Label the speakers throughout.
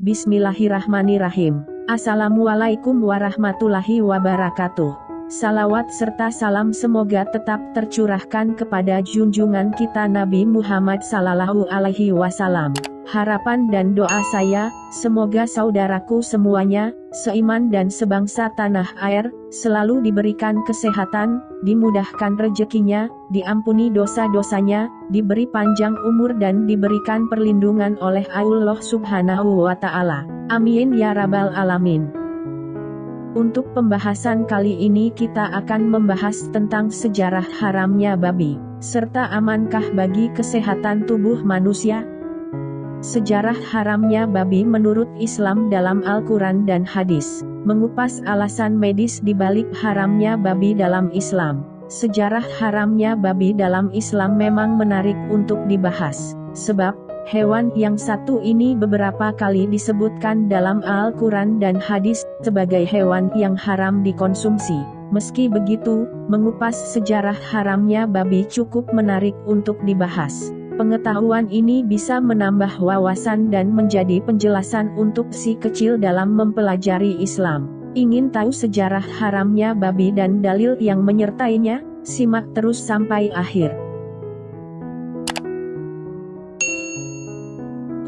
Speaker 1: Bismillahirrahmanirrahim. Assalamualaikum warahmatullahi wabarakatuh. Salawat serta salam semoga tetap tercurahkan kepada junjungan kita Nabi Muhammad Sallallahu Alaihi Wasallam. Harapan dan doa saya, semoga saudaraku semuanya, seiman dan sebangsa tanah air, selalu diberikan kesehatan, dimudahkan rezekinya, diampuni dosa-dosanya, diberi panjang umur dan diberikan perlindungan oleh Allah Subhanahu wa Ta'ala. Amin ya Rabbal Alamin. Untuk pembahasan kali ini kita akan membahas tentang sejarah haramnya babi, serta amankah bagi kesehatan tubuh manusia. Sejarah haramnya babi menurut Islam dalam Al-Quran dan hadis, mengupas alasan medis di balik haramnya babi dalam Islam. Sejarah haramnya babi dalam Islam memang menarik untuk dibahas, sebab hewan yang satu ini beberapa kali disebutkan dalam Al-Quran dan hadis sebagai hewan yang haram dikonsumsi. Meski begitu, mengupas sejarah haramnya babi cukup menarik untuk dibahas. Pengetahuan ini bisa menambah wawasan dan menjadi penjelasan untuk si kecil dalam mempelajari Islam. Ingin tahu sejarah haramnya babi dan dalil yang menyertainya? Simak terus sampai akhir.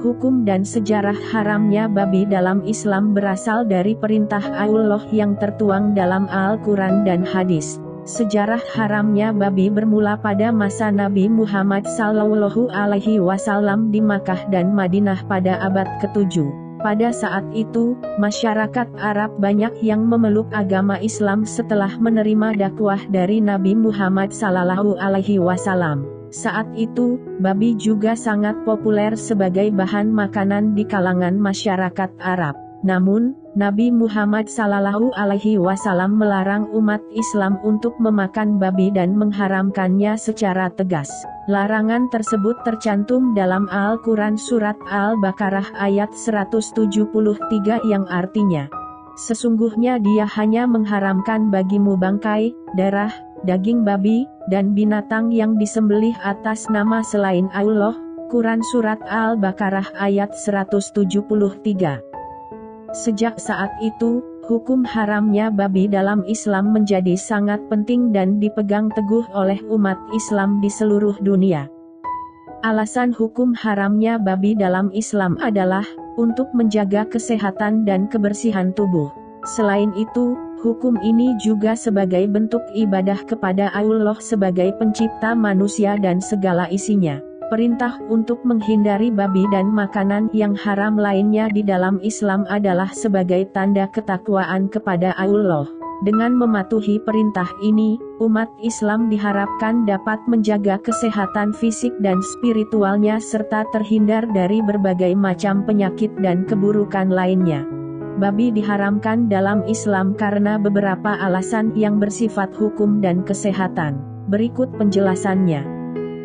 Speaker 1: Hukum dan sejarah haramnya babi dalam Islam berasal dari perintah Allah yang tertuang dalam Al-Quran dan hadis. Sejarah haramnya babi bermula pada masa Nabi Muhammad Sallallahu Alaihi Wasallam di Makkah dan Madinah pada abad ke-7. Pada saat itu, masyarakat Arab banyak yang memeluk agama Islam setelah menerima dakwah dari Nabi Muhammad Sallallahu Alaihi Wasallam. Saat itu, babi juga sangat populer sebagai bahan makanan di kalangan masyarakat Arab. Namun, Nabi Muhammad Sallallahu Alaihi Wasallam melarang umat Islam untuk memakan babi dan mengharamkannya secara tegas. Larangan tersebut tercantum dalam Al-Quran Surat Al-Baqarah ayat 173 yang artinya, sesungguhnya Dia hanya mengharamkan bagimu bangkai, darah, daging babi, dan binatang yang disembelih atas nama selain Allah. Quran Surat Al-Baqarah ayat 173. Sejak saat itu, hukum haramnya babi dalam Islam menjadi sangat penting dan dipegang teguh oleh umat Islam di seluruh dunia. Alasan hukum haramnya babi dalam Islam adalah untuk menjaga kesehatan dan kebersihan tubuh. Selain itu, hukum ini juga sebagai bentuk ibadah kepada Allah sebagai pencipta manusia dan segala isinya. Perintah untuk menghindari babi dan makanan yang haram lainnya di dalam Islam adalah sebagai tanda ketakwaan kepada Allah. Dengan mematuhi perintah ini, umat Islam diharapkan dapat menjaga kesehatan fisik dan spiritualnya serta terhindar dari berbagai macam penyakit dan keburukan lainnya. Babi diharamkan dalam Islam karena beberapa alasan yang bersifat hukum dan kesehatan. Berikut penjelasannya.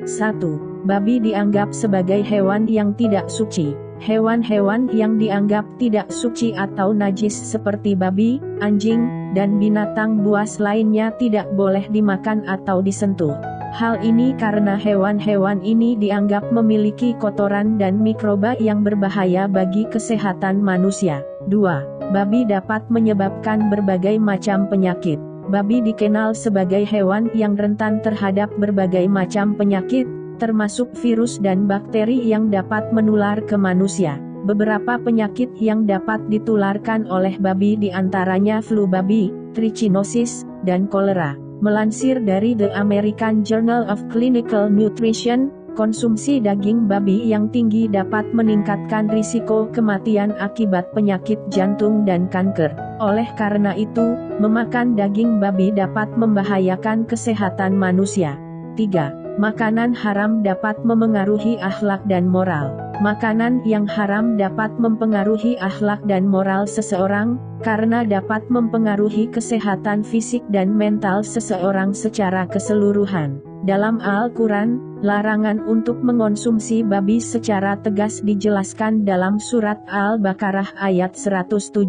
Speaker 1: 1. Babi dianggap sebagai hewan yang tidak suci. Hewan-hewan yang dianggap tidak suci atau najis seperti babi, anjing, dan binatang buas lainnya tidak boleh dimakan atau disentuh. Hal ini karena hewan-hewan ini dianggap memiliki kotoran dan mikroba yang berbahaya bagi kesehatan manusia. 2. Babi dapat menyebabkan berbagai macam penyakit. Babi dikenal sebagai hewan yang rentan terhadap berbagai macam penyakit, termasuk virus dan bakteri yang dapat menular ke manusia. Beberapa penyakit yang dapat ditularkan oleh babi diantaranya flu babi, trichinosis, dan kolera. Melansir dari The American Journal of Clinical Nutrition, konsumsi daging babi yang tinggi dapat meningkatkan risiko kematian akibat penyakit jantung dan kanker. Oleh karena itu, memakan daging babi dapat membahayakan kesehatan manusia. 3. Makanan haram dapat memengaruhi akhlak dan moral. Makanan yang haram dapat mempengaruhi akhlak dan moral seseorang, karena dapat mempengaruhi kesehatan fisik dan mental seseorang secara keseluruhan. Dalam Al-Quran, larangan untuk mengonsumsi babi secara tegas dijelaskan dalam Surat Al-Baqarah ayat 173.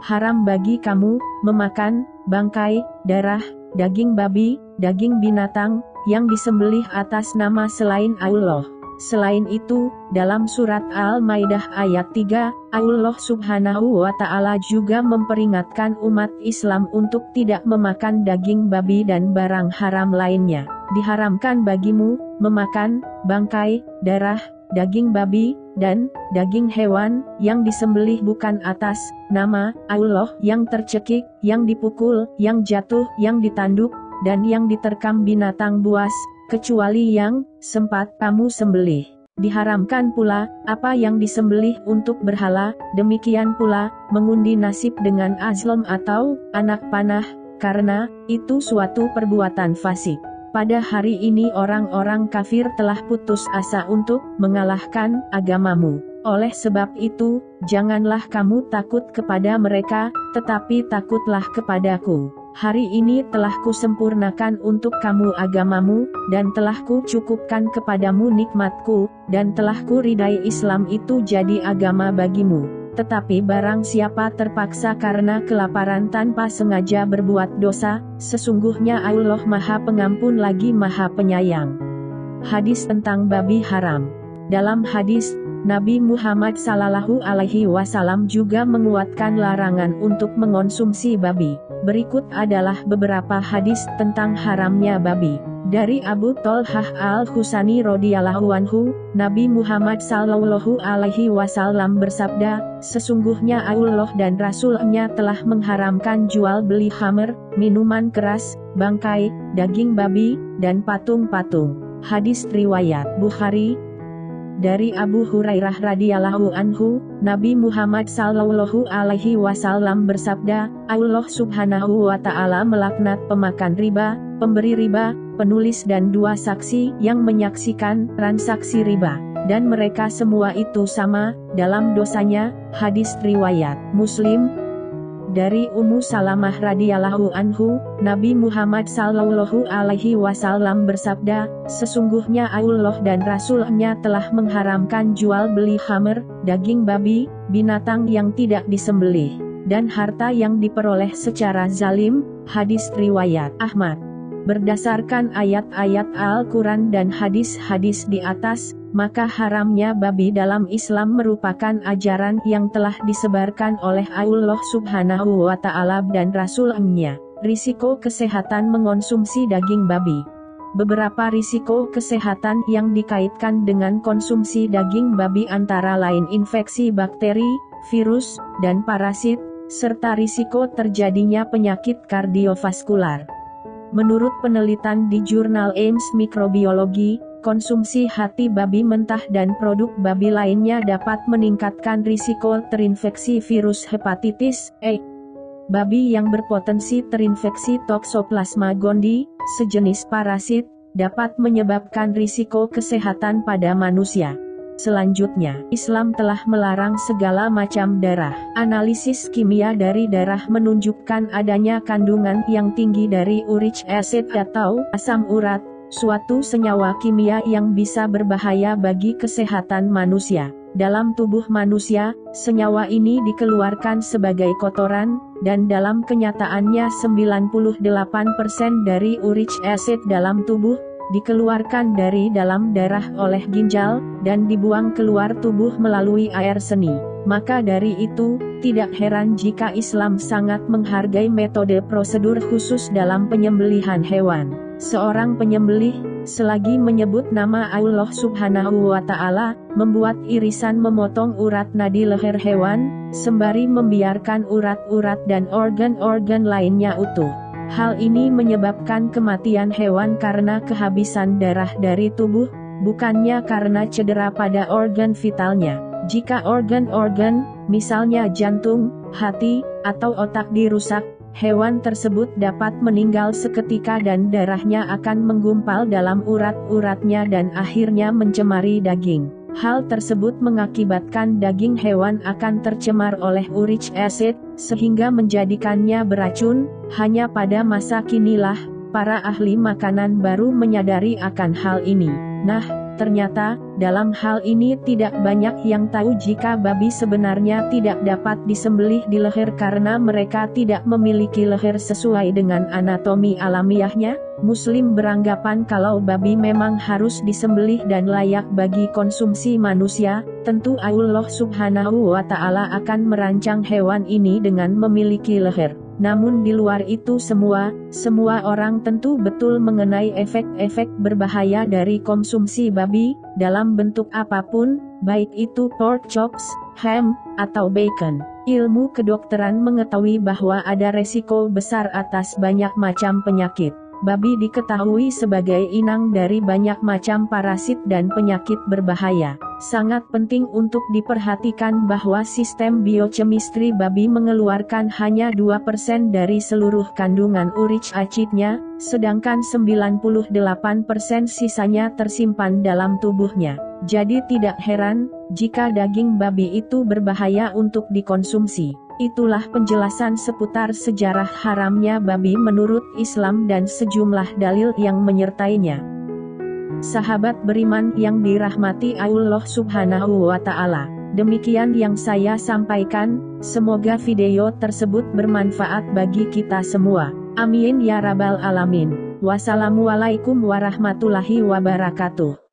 Speaker 1: Haram bagi kamu memakan bangkai, darah, daging babi, daging binatang yang disembelih atas nama selain Allah. Selain itu, dalam surat Al-Maidah ayat 3, Allah Subhanahu wa Ta'ala juga memperingatkan umat Islam untuk tidak memakan daging babi dan barang haram lainnya. Diharamkan bagimu memakan bangkai, darah, daging babi, dan daging hewan yang disembelih bukan atas nama Allah, yang tercekik, yang dipukul, yang jatuh, yang ditanduk, dan yang diterkam binatang buas, kecuali yang sempat kamu sembelih. Diharamkan pula apa yang disembelih untuk berhala, demikian pula mengundi nasib dengan azlam atau anak panah, karena itu suatu perbuatan fasik. Pada hari ini orang-orang kafir telah putus asa untuk mengalahkan agamamu. Oleh sebab itu, janganlah kamu takut kepada mereka, tetapi takutlah kepadaku. Hari ini telah kusempurnakan untuk kamu agamamu, dan telah kucukupkan kepadamu nikmatku, dan telah kuridai Islam itu jadi agama bagimu. Tetapi barang siapa terpaksa karena kelaparan tanpa sengaja berbuat dosa, sesungguhnya Allah Maha Pengampun lagi Maha Penyayang. Hadis tentang babi haram. Dalam hadis, Nabi Muhammad SAW juga menguatkan larangan untuk mengonsumsi babi. Berikut adalah beberapa hadis tentang haramnya babi. Dari Abu Thalhah Al-Khusani radhiyallahu anhu, Nabi Muhammad SAW bersabda, sesungguhnya Allah dan Rasul-Nya telah mengharamkan jual beli khamr, minuman keras, bangkai, daging babi, dan patung-patung. Hadis riwayat Bukhari. Dari Abu Hurairah radhiyallahu anhu, Nabi Muhammad SAW bersabda, Allah Subhanahu wa Ta'ala melaknat pemakan riba, pemberi riba, penulis dan dua saksi yang menyaksikan transaksi riba, dan mereka semua itu sama dalam dosanya. Hadis riwayat Muslim. Dari Ummu Salamah radhiyallahu anhu, Nabi Muhammad SAW bersabda, sesungguhnya Allah dan Rasul-Nya telah mengharamkan jual beli khamr, daging babi, binatang yang tidak disembelih, dan harta yang diperoleh secara zalim. Hadis riwayat Ahmad. Berdasarkan ayat-ayat Al-Quran dan hadis-hadis di atas, maka haramnya babi dalam Islam merupakan ajaran yang telah disebarkan oleh Allah Subhanahu wa Ta'ala dan Rasul-Nya. Risiko kesehatan mengonsumsi daging babi. Beberapa risiko kesehatan yang dikaitkan dengan konsumsi daging babi antara lain infeksi bakteri, virus, dan parasit, serta risiko terjadinya penyakit kardiovaskular. Menurut penelitian di jurnal Ames Mikrobiologi, konsumsi hati babi mentah dan produk babi lainnya dapat meningkatkan risiko terinfeksi virus hepatitis A. Babi yang berpotensi terinfeksi Toxoplasma gondii, sejenis parasit, dapat menyebabkan risiko kesehatan pada manusia. Selanjutnya, Islam telah melarang segala macam darah. Analisis kimia dari darah menunjukkan adanya kandungan yang tinggi dari uric acid atau asam urat, suatu senyawa kimia yang bisa berbahaya bagi kesehatan manusia. Dalam tubuh manusia, senyawa ini dikeluarkan sebagai kotoran, dan dalam kenyataannya 98% dari uric acid dalam tubuh dikeluarkan dari dalam darah oleh ginjal, dan dibuang keluar tubuh melalui air seni. Maka dari itu, tidak heran jika Islam sangat menghargai metode prosedur khusus dalam penyembelihan hewan. Seorang penyembelih, selagi menyebut nama Allah Subhanahu wa Ta'ala, membuat irisan memotong urat nadi leher hewan, sembari membiarkan urat-urat dan organ-organ lainnya utuh. Hal ini menyebabkan kematian hewan karena kehabisan darah dari tubuh, bukannya karena cedera pada organ vitalnya. Jika organ-organ, misalnya jantung, hati, atau otak dirusak, hewan tersebut dapat meninggal seketika dan darahnya akan menggumpal dalam urat-uratnya dan akhirnya mencemari daging. Hal tersebut mengakibatkan daging hewan akan tercemar oleh uric acid, sehingga menjadikannya beracun. Hanya pada masa kinilah, para ahli makanan baru menyadari akan hal ini. Nah, Ternyata, dalam hal ini tidak banyak yang tahu jika babi sebenarnya tidak dapat disembelih di leher karena mereka tidak memiliki leher sesuai dengan anatomi alamiahnya. Muslim beranggapan kalau babi memang harus disembelih dan layak bagi konsumsi manusia. Tentu Allah Subhanahu wa Ta'ala akan merancang hewan ini dengan memiliki leher. Namun di luar itu semua orang tentu betul mengenai efek-efek berbahaya dari konsumsi babi, dalam bentuk apapun, baik itu pork chops, ham, atau bacon. Ilmu kedokteran mengetahui bahwa ada resiko besar atas banyak macam penyakit. Babi diketahui sebagai inang dari banyak macam parasit dan penyakit berbahaya. Sangat penting untuk diperhatikan bahwa sistem biochemistry babi mengeluarkan hanya 2% dari seluruh kandungan uric acidnya, sedangkan 98% sisanya tersimpan dalam tubuhnya. Jadi tidak heran, jika daging babi itu berbahaya untuk dikonsumsi. Itulah penjelasan seputar sejarah haramnya babi menurut Islam dan sejumlah dalil yang menyertainya. Sahabat beriman yang dirahmati Allah Subhanahu wa Ta'ala, demikian yang saya sampaikan. Semoga video tersebut bermanfaat bagi kita semua. Amin ya rabbal alamin. Wassalamualaikum warahmatullahi wabarakatuh.